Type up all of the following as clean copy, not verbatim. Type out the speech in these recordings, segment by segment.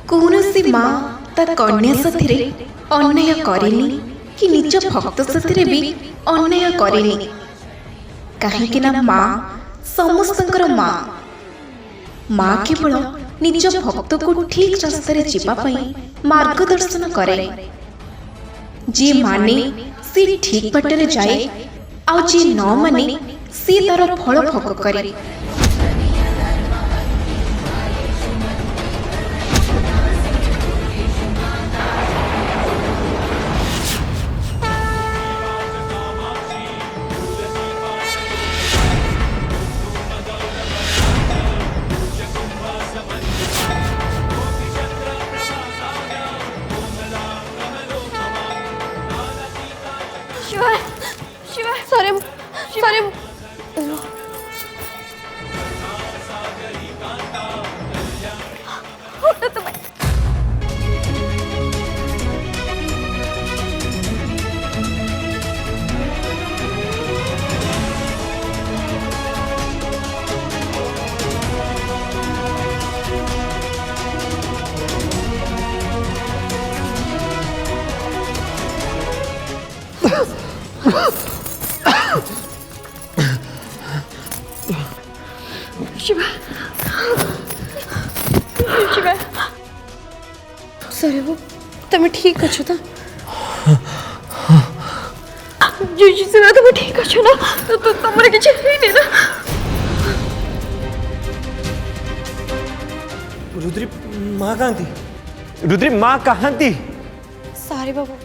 कौनसी माँ ता कन्या साथी अन्याय करेनी कि निज भक्त साथी भी अन्याय करेनी कहीं ना माँ समस्तंकर माँ माँ केवल निज भक्त को ठीक रास्ता जावाई मार्गदर्शन करे जी माने सी ठीक बाटर जाए आ जी न माने सी तार फल भोग करे। Sorry. शिवा सॉरी वो तुम ठीक अच्छो तो जी शिवा तुम ठीक अच्छो ना तो तुमरे किछ हेनी ना रुद्री माँ कहाँती सॉरी बाबू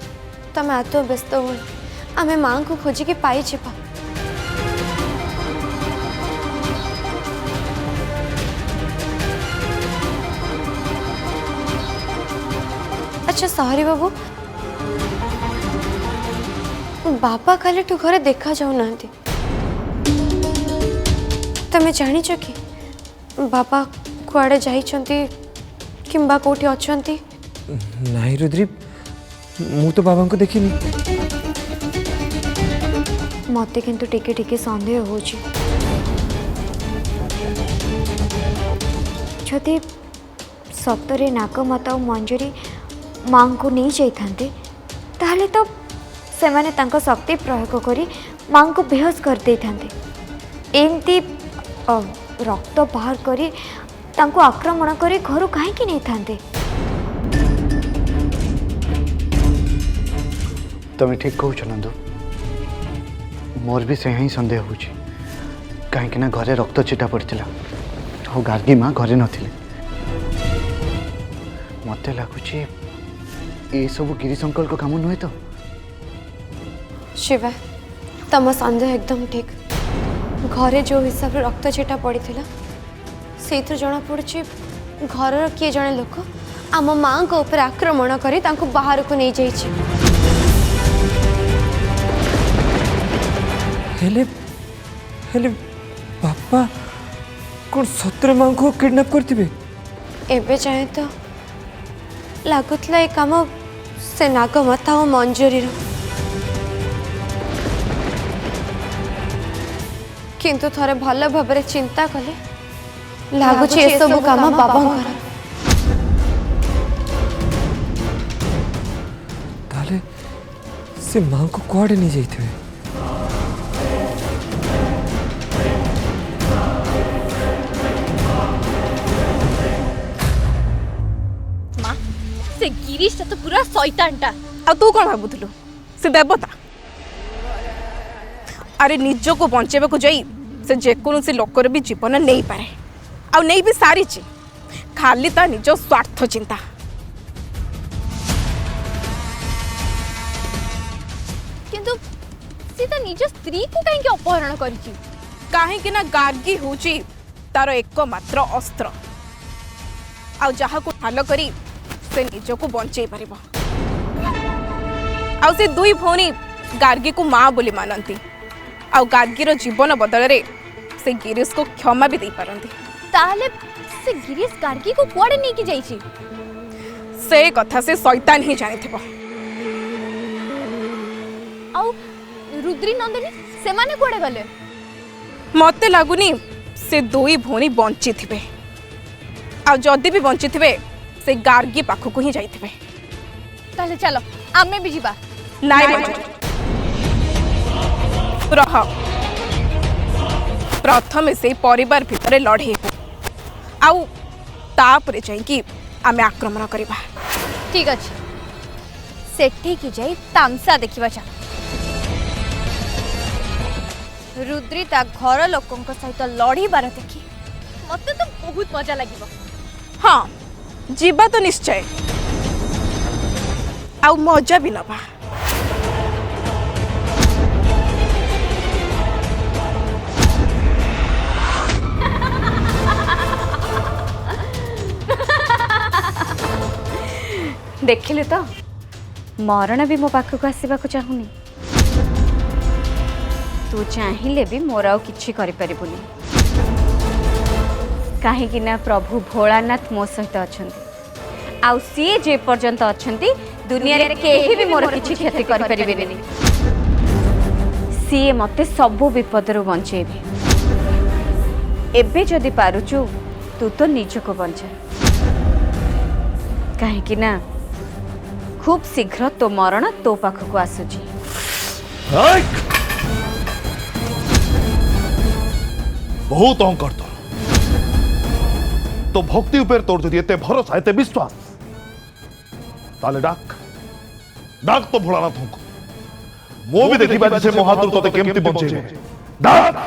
तुम आत व्यस्त हो आमे माँ को खोजिकी पाई छिपा अच्छा सॉरी बाबू बापा खाली तू घरे देखा जाऊ ना तमें जानी कि बापा कुआड़े जाइछंती किंबा कोठी अछंती नहीं रुद्री मु तो बाबा को देखिनी मते किंतु टिके टिके संदेह होची जदि सतरे नागमाता और मंजरी माँ को नहीं जाइए ताहले तो से माने तांको शक्ति प्रयोग करी माँ को बेहोश कर दे एमती रक्त बाहर करी तांको आक्रमण करी घर कहीं नहीं थांते। तुम ठीक कह नंदू मोर भी से ही संदेह हो कहीं घरे रक्त छिटा पड़ता और गार्गी माँ घरे नथिले मत लगुच ये सब गिरीशंकर को काम नुहे तो शिवा तम संदेह एकदम ठीक घरे जो हिसाब से रक्त छिटा पड़ता से जना पड़ी घर किए जड़े लोक आम माँ को ऊपर आक्रमण कर बाहर को नहीं जाइए हेले बापा कौन सतरे माँ को किडनैप करते एबे चाहे तो लगुला ये कम से नागमाता और मंजरी किंतु थोड़े भल भाव चिंता कले लगुच सब कम बाबा ताले से माँ को कुआड़े नहीं जाइए से गिरीश तो पूरा शैतानटा आ तू कौन भाबुथलु से देवता अरे निज को बंचेबा को जाई से जेकोसी लोकर भी जीवन नहीं पारे आ नहीं भी सारी खाली ता निज स्वार्थ चिंता किंतु सीता निज स्त्री को कहीं अपहरण करिछि कहीं ना गार्गी होची तार एकमात्र अस्त्र आ जहा को ठाल करी से निज को बंचे पारिबो आ से दुई भौणी गार्गी को माँ बोली मानती आ गार्गीर जीवन बदल रे से गिरीश को क्षमा भी दे पारंती ताले से गिरीश गार्गी को कुआड़े नहीं की जाइछि से कथा से शैतान ही जानिथिबो आ रुद्री नंदिनी से माने कुआडे गले मते लागुनी से दुई भौणी बंची थिबे आ जदि भी बंची थिबे से गार्गी पाखु को ही जाइथिबे ताले चलो आमे भी जीवा नाइ रह प्रथम से परिवार भितर लड़े आउ तापरे जाइकी आमे आक्रमण करिबा ठीक अछि सेठी की जाई तामसा देखिबा चा रुद्री ता घर लोकंक सहित लड़ीबार देखी मते तो बहुत मजा लागिबो हाँ जीवा तो निश्चय आउ मजा भी नबा देखिले तो मरण भी मो पाखक आसवा चाहूनी तू चाहिए भी मोर आउ किछि करि परिबुनी काहेकि ना प्रभु भोलानाथ मो सहित अछंती आउ सी जे पर्यंत अछंती दुनिया रे केही भी मोर किछि क्षति करि परिबेनी सी मते सब विपदरु बंचेबे एबे जदि पारुचु तू तो निजको बंचा काहेकि ना खूब शीघ्र तो मरण तो पाखक आसुची बहुत अहंकार तो भक्ति उपर तोर जदि एते भरोसा एते विश्वास ताले डाक डाक तो भोलानाथ को मो भी देखिबा से महादुर तते केमति बंचेबे डाक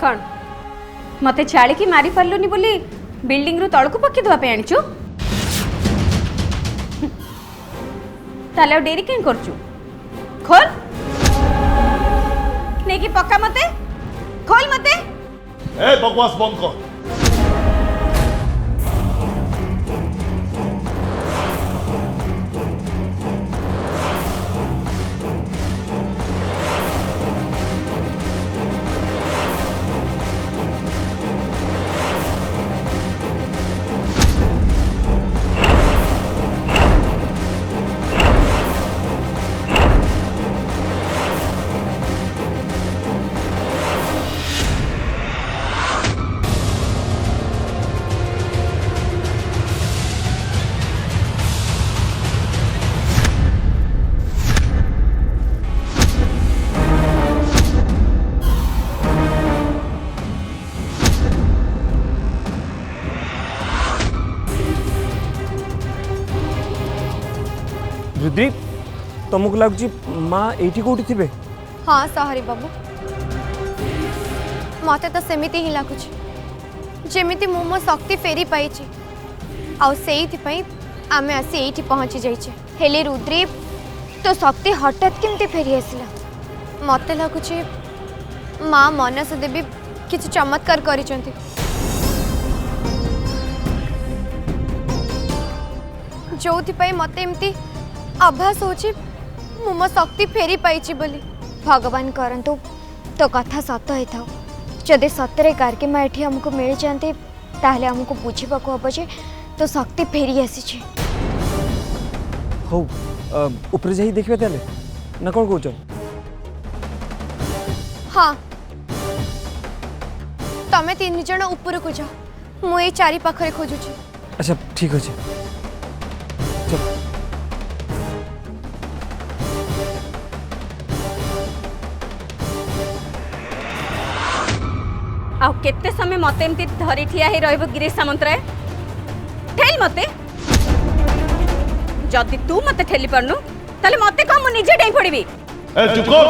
कौन मते छाड़ी की मारी पारलुनी बोली बिल्डिंग रु तळकु पक्की दवा पे आनिचु ताले डेरी केन करचु खोल नेकी पक्का मते खोल मते ए बकवास बंद कर रुद्री तुमको लगुच माँ एठी कोठी थिबे हाँ सहरी बाबू मते तो सेमिति ही लगुच जेमिति मु मो शक्ति फेरी पाइछि आउ सेइथि पई आमे आसी एठी पहुंची जाइछे हेले रुद्री तो शक्ति हठात केमती फेरी आसिला मते लगुच माँ मनस देवी किछि चमत्कार करिसंती जोथि पई मते एमती आभास होछि मु मो शक्ति फेरी पाइछि बोली भगवान करंतु तो कथा सत है था जदि सतरे गार्गी माँ एठी हमको मिल जाते ताहले हमको बुझीबा को हबो जे तो शक्ति फेरी आसी हौ ऊपर जाई देखबे ताले ना कोन कहउछ हाँ तमे तीन जन ऊपर को जाओ मु ए चारि पाखरे खोजुछि अच्छा ठीक अछि चल आउ केते समय मते एमती धरी ठिया हे रहबो गिरीश सामंतराय ठेल मते जदि तू मते ठेली परनु ताले मते कम मु निजे डेई पड़िबी ए चुप कर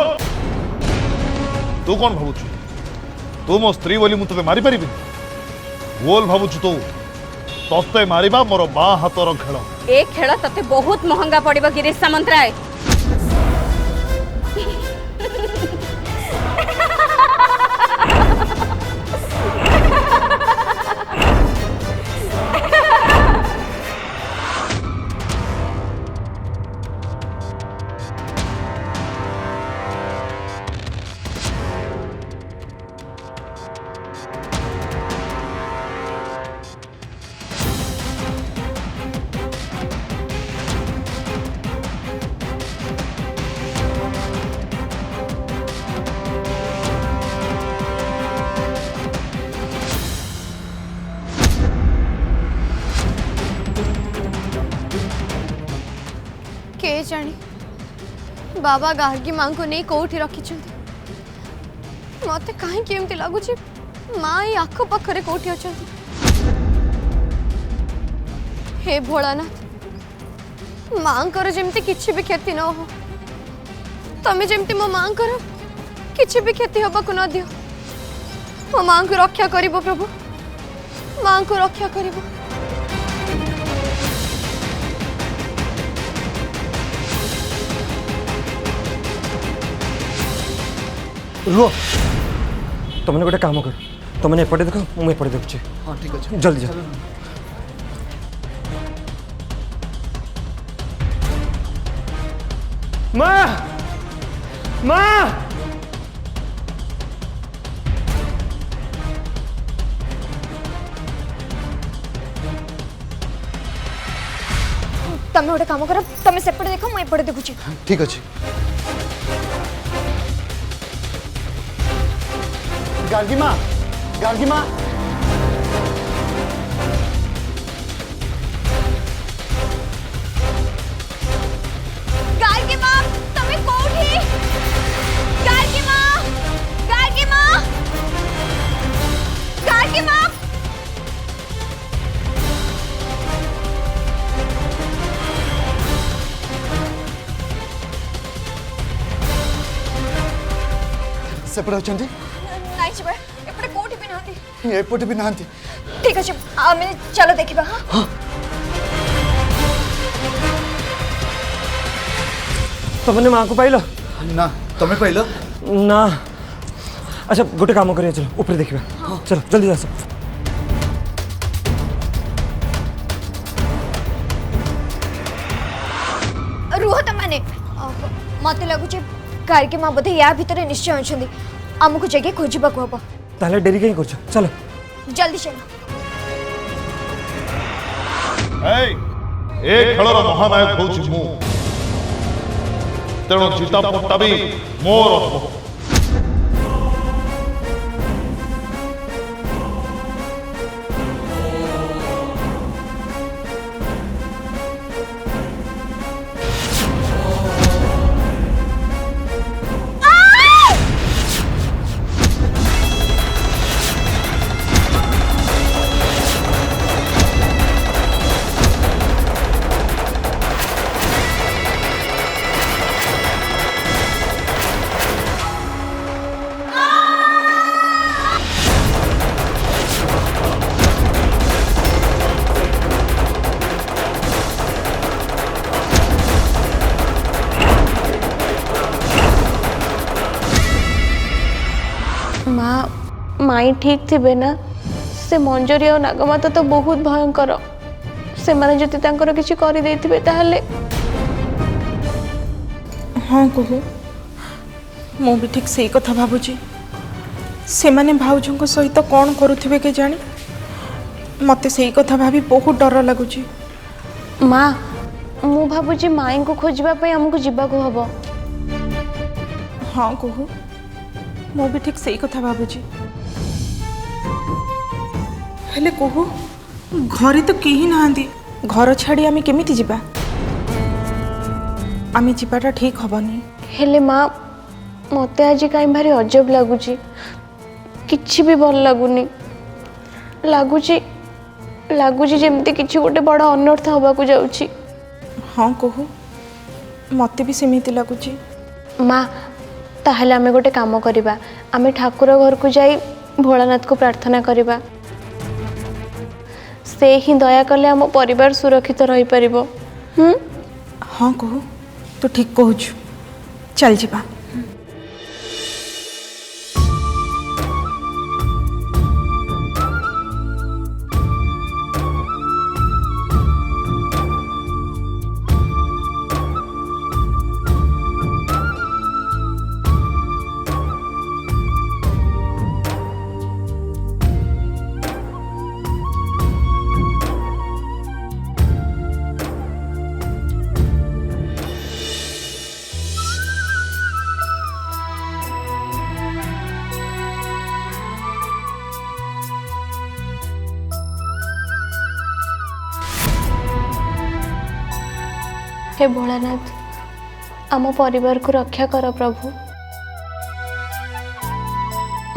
तू कौन भाबुछु तू मो स्त्री बोली मु तते मारी परिबी बोल भावुछु तू तते मारिबा मोर बाँ हातर खेल ए खेल तते बहुत महंगा पड़िबो गिरीश सामंतराय। के जानी बाबा गार्गी माँ को नहीं कौटी रखी मत कहीं लगुच माँ ये आख पाखे कौटी अच्छा। हे भोलानाथ माँ जमती किसी भी क्षति न हो तमें जमती मो माँ किसी भी क्षति हवा को न दियो मो माँ को रक्षा करिबो प्रभु माँ को रक्षा करिबो। रुह तुमने गोटे काम कर तुमने एपटे देख मुझे एपटे देखुची। हाँ ठीक अच्छे जल्दी जा। माँ माँ तमें गोटे काम कर तमें सेपटे देख मुझे एपटे देखुची। ठीक अच्छे गार्गी माँ गार्गी माँ गार्गी माँ तमें कोठी गार्गी माँ गार्गी माँ गार्गी माँ सेपटे अच्छा नाई छिबा एपटे कोठी भी नांती एपटे भी नहांती। ठीक अच्छे आमे चलो देखिबा। हाँ तुमने माँ को पाइल ना तुम्हें पहले ना। अच्छा गोटे काम करिए चलो ऊपर देखिए। चलो जल्दी आस। रुह तो मैंने मत लगुच गार्गी माँ बोधे या भितर निश्चय अच्छा आमको जगह खोजा हम। ताले डेरी कहीं कर चलो जल्दी चलो। ए खेलर महानायक होउछि मु तेणु चिता पट्टा भी मोर हब। माई ठीक थे ना से मंजरी और नागमाता तो बहुत भयंकर से माने जति तांकर किछि करि देथिबे ताहले। हाँ कहू मु भी ठीक से कथा भावुची से माने भाउजों सहित कौन करुथिबे के जानी मते से कथा भाभी बहुत डर लगुची। माँ मु भाबुची माई को खोजबा पई हमको जीवा को हबो। हाँ कहू मु भी ठीक से कथा भावुची हेले कहू घरे तो केही नाहांती घर छाड़ी आमे केमिति जिबा आमे जिबाटा ठीक हबनी। हेले माँ मते आज कहीं भारी अजब लगुची किछि भी भल लगुनी लगुची लगुची जेमती किछि गोटे बड़ अनर्थ हबाकू जाउची। हाँ कहू मते भी सेमिति लगुची। माँ ताहले आमे गोटे काम करिबा आमे ठाकुर घर को जाई भोलानाथ को प्रार्थना करिबा से ही दया कले आम परिवार सुरक्षित रही परिबो। हाँ कहू तू ठीक कहूछु चल जीवा। हे भोलानाथ आम परिवार को रक्षा कर प्रभु।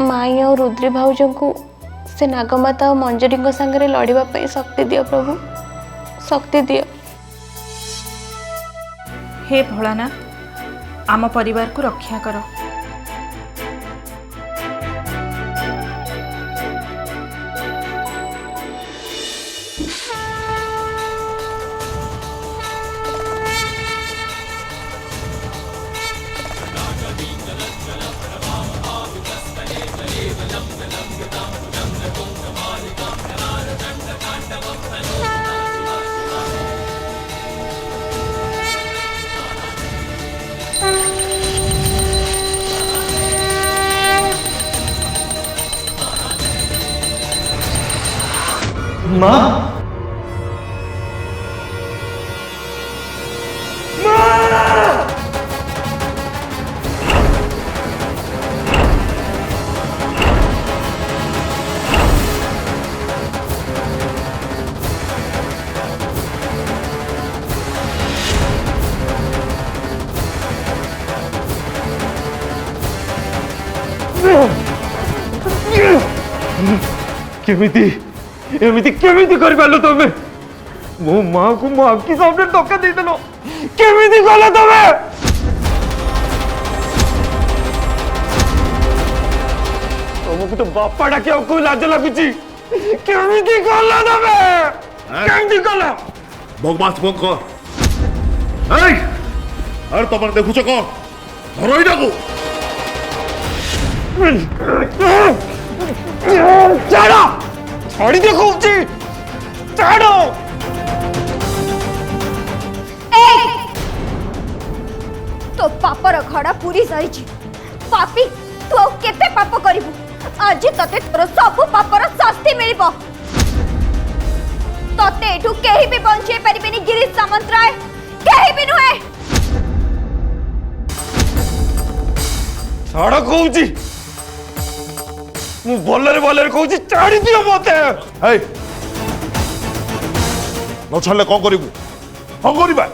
माई और रुद्री भाउज को से नागमाता और मंजरी सांगे लड़ाई शक्ति दियो प्रभु, शक्ति दियो। हे भोलानाथ आम परिवार को रक्षा कर। माँ केमिति एमिति केमिति कर पालो तमे मो मां को मो आखि सामने धक्का दे देलो केमिति गलो तमे तुमको तो बापा डाके को लाज लागुची केमिति गलो तमे केमिति गलो बगमास बंक ए अरे तमन देखुछ को धरोई डाको चाड़ा छाड़ी देखो चाड़ो तो पापर घड़ा पूरी सारी पापी तू आ केते पाप करिबु आज तते तोर सब पापर शास्ति मिलिबो तते एठू केही भी बंचे परिबेनी गिरीश सामंतराय केही भी नुहे छाड़ा कहूची मु बोलरे कहूची छाड़ी दियो मते हे न छाड़ले कौन करिबु कौन करिबा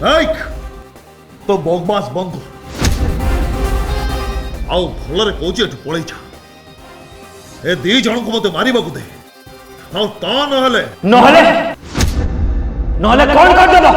नाइक तो बगमास बंधु आउ भलरे कहूची एठू पळै जा ए दी जण को मते मारिबा को दे आउ ता नहले नहले नहले कौन कर देबा